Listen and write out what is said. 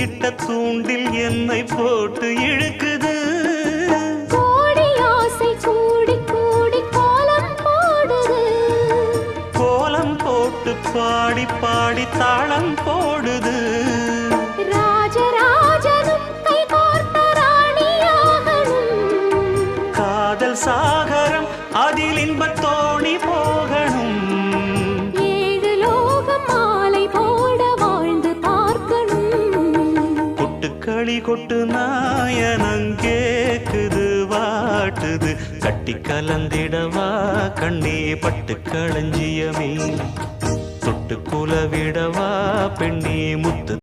இட்ட தூண்டில் என்னை போட்டு இழுக்குது. கோடி ஆசை கூடி கூடி கோலம் போடுது. கோலம் போட்டு பாடி பாடி தாளம் போடுது. ராஜராஜனும் கை கோர்த்த ராணியாகணும். காதல் சாகரம் அதில் இன்பத் தோணி போகணும். ஏழு லோகம் மாலை போட வாழ்ந்து பார்க்கணும். கொட்டுக்களி கொட்டு நாயனங்கேக்குது வாட்டுது. கட்டி கலந்திடவா கண்ணே பட்டு களஞ்சியமே. தொட்டு குலவிடவா பெண்ணே முத்து